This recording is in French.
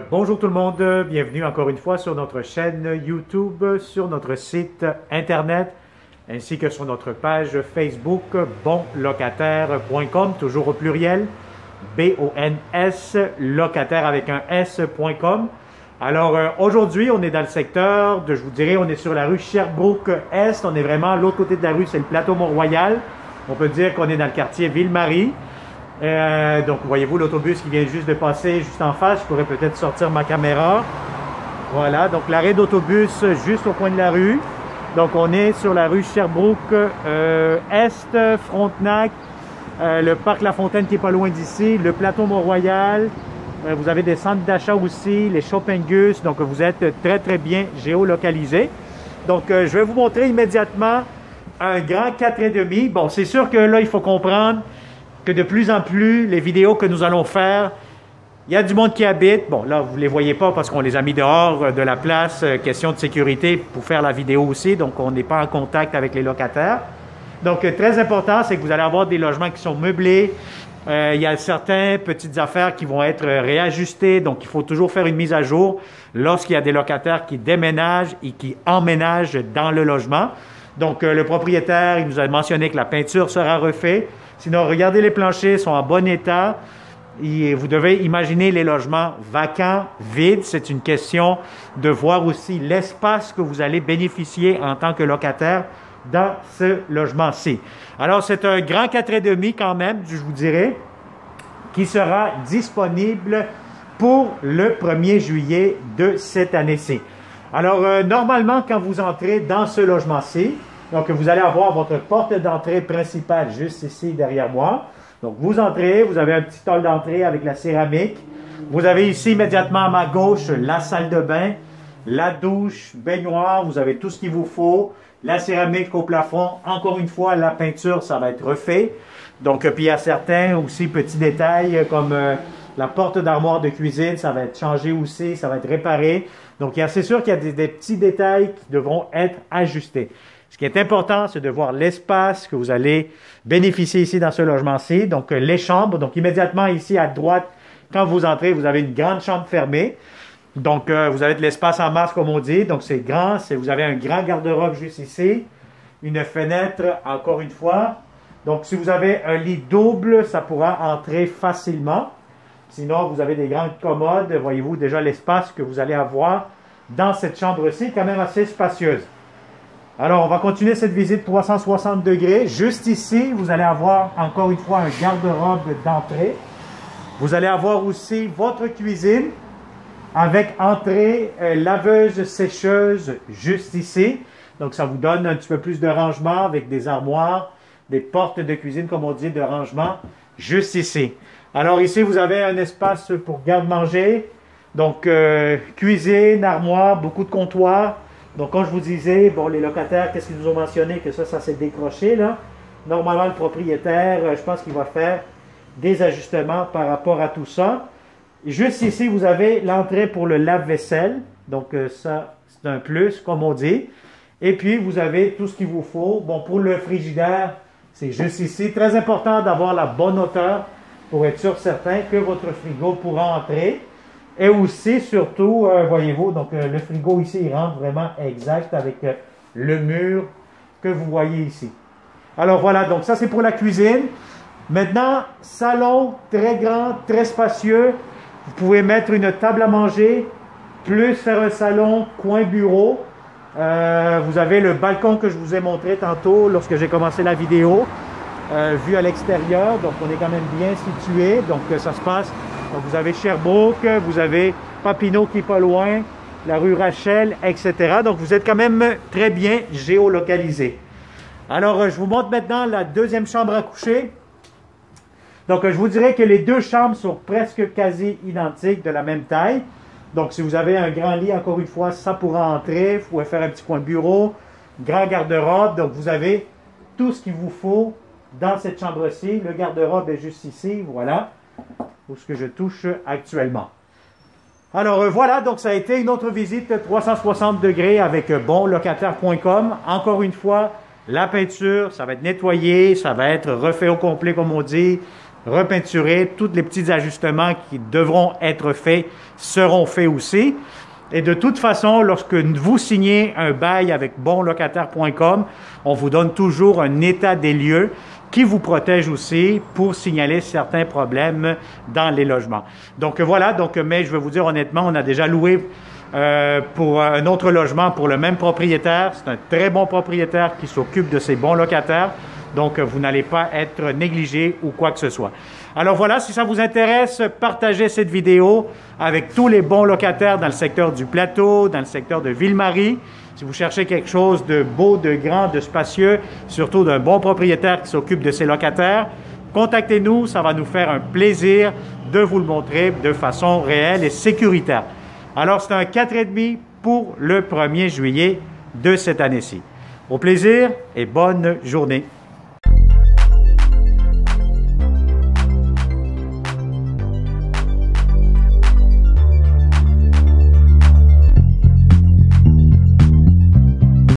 Bonjour tout le monde, bienvenue encore une fois sur notre chaîne YouTube, sur notre site internet, ainsi que sur notre page Facebook bonlocataire.com, toujours au pluriel, B-O-N-S, locataire avec un S.com. Alors aujourd'hui, on est dans le secteur je vous dirais, on est sur la rue Sherbrooke-Est, on est vraiment à l'autre côté de la rue, c'est le plateau Mont-Royal. On peut dire qu'on est dans le quartier Ville-Marie. Donc, voyez-vous l'autobus qui vient juste de passer juste en face. Je pourrais peut-être sortir ma caméra. Voilà, donc l'arrêt d'autobus juste au coin de la rue. Donc, on est sur la rue Sherbrooke-Est, Frontenac, le parc La Fontaine qui est pas loin d'ici, le plateau Mont-Royal. Vous avez des centres d'achat aussi, les Shoppingus. Donc, vous êtes très, très bien géolocalisé. Donc, je vais vous montrer immédiatement un grand 4,5. Bon, c'est sûr que là, il faut comprendre que de plus en plus, les vidéos que nous allons faire, il y a du monde qui habite. Bon, là, vous ne les voyez pas parce qu'on les a mis dehors de la place, question de sécurité pour faire la vidéo aussi. Donc, on n'est pas en contact avec les locataires. Donc, très important, c'est que vous allez avoir des logements qui sont meublés. Il y a certaines petites affaires qui vont être réajustées. Donc, il faut toujours faire une mise à jour lorsqu'il y a des locataires qui déménagent et qui emménagent dans le logement. Donc, le propriétaire, il nous a mentionné que la peinture sera refaite. Sinon, regardez, les planchers sont en bon état. Et vous devez imaginer les logements vacants, vides. C'est une question de voir aussi l'espace que vous allez bénéficier en tant que locataire dans ce logement-ci. Alors, c'est un grand 4,5 quand même, je vous dirais, qui sera disponible pour le 1er juillet de cette année-ci. Alors, normalement, quand vous entrez dans ce logement-ci, donc vous allez avoir votre porte d'entrée principale juste ici derrière moi. Donc, vous entrez, vous avez un petit hall d'entrée avec la céramique. Vous avez ici immédiatement à ma gauche la salle de bain, la douche, baignoire, vous avez tout ce qu'il vous faut. La céramique au plafond, encore une fois, la peinture, ça va être refait. Donc, puis il y a certains aussi petits détails comme la porte d'armoire de cuisine, ça va être changé aussi, ça va être réparé. Donc, c'est sûr qu'il y a des petits détails qui devront être ajustés. Ce qui est important, c'est de voir l'espace que vous allez bénéficier ici dans ce logement-ci. Donc, les chambres. Donc, immédiatement ici à droite, quand vous entrez, vous avez une grande chambre fermée. Donc, vous avez de l'espace en masse, comme on dit. Donc, c'est grand. Vous avez un grand garde-robe juste ici. Une fenêtre, encore une fois. Donc, si vous avez un lit double, ça pourra entrer facilement. Sinon, vous avez des grandes commodes. Voyez-vous déjà l'espace que vous allez avoir dans cette chambre-ci, quand même assez spacieuse. Alors, on va continuer cette visite 360 degrés. Juste ici, vous allez avoir encore une fois un garde-robe d'entrée. Vous allez avoir aussi votre cuisine avec entrée, laveuse, sécheuse juste ici. Donc, ça vous donne un petit peu plus de rangement avec des armoires, des portes de cuisine, comme on dit, de rangement juste ici. Alors, ici, vous avez un espace pour garde-manger. Donc, cuisine, armoire, beaucoup de comptoirs. Donc, comme je vous disais, bon, les locataires, qu'est-ce qu'ils nous ont mentionné? Que ça s'est décroché, là. Normalement, le propriétaire, je pense qu'il va faire des ajustements par rapport à tout ça. Juste ici, vous avez l'entrée pour le lave-vaisselle. Donc, ça, c'est un plus, comme on dit. Et puis, vous avez tout ce qu'il vous faut. Bon, pour le frigidaire, c'est juste ici. Très important d'avoir la bonne hauteur pour être sûr certain que votre frigo pourra entrer. Et aussi, surtout, voyez-vous, donc le frigo ici, il rentre vraiment exact avec le mur que vous voyez ici. Alors voilà, donc ça c'est pour la cuisine. Maintenant, salon très grand, très spacieux. Vous pouvez mettre une table à manger, plus faire un salon, coin bureau. Vous avez le balcon que je vous ai montré tantôt lorsque j'ai commencé la vidéo, vu à l'extérieur. Donc on est quand même bien situé, donc ça se passe. Donc, vous avez Sherbrooke, vous avez Papineau qui est pas loin, la rue Rachel, etc. Donc, vous êtes quand même très bien géolocalisé. Alors, je vous montre maintenant la deuxième chambre à coucher. Donc, je vous dirais que les deux chambres sont presque quasi identiques, de la même taille. Donc, si vous avez un grand lit, encore une fois, ça pourra entrer. Vous pouvez faire un petit coin bureau, grand garde-robe. Donc, vous avez tout ce qu'il vous faut dans cette chambre-ci. Le garde-robe est juste ici, voilà. Ou ce que je touche actuellement. Alors voilà, donc ça a été une autre visite 360 degrés avec bonlocataire.com. Encore une fois, la peinture, ça va être nettoyé, ça va être refait au complet comme on dit. repeinturé. Tous les petits ajustements qui devront être faits seront faits aussi. Et de toute façon, lorsque vous signez un bail avec bonlocataire.com, on vous donne toujours un état des lieux qui vous protège aussi pour signaler certains problèmes dans les logements. Donc voilà, mais je vais vous dire honnêtement, on a déjà loué pour un autre logement pour le même propriétaire. C'est un très bon propriétaire qui s'occupe de ses bons locataires. Donc, vous n'allez pas être négligé ou quoi que ce soit. Alors voilà, si ça vous intéresse, partagez cette vidéo avec tous les bons locataires dans le secteur du Plateau, dans le secteur de Ville-Marie. Si vous cherchez quelque chose de beau, de grand, de spacieux, surtout d'un bon propriétaire qui s'occupe de ses locataires, contactez-nous, ça va nous faire un plaisir de vous le montrer de façon réelle et sécuritaire. Alors, c'est un 4,5 pour le 1er juillet de cette année-ci. Au plaisir et bonne journée.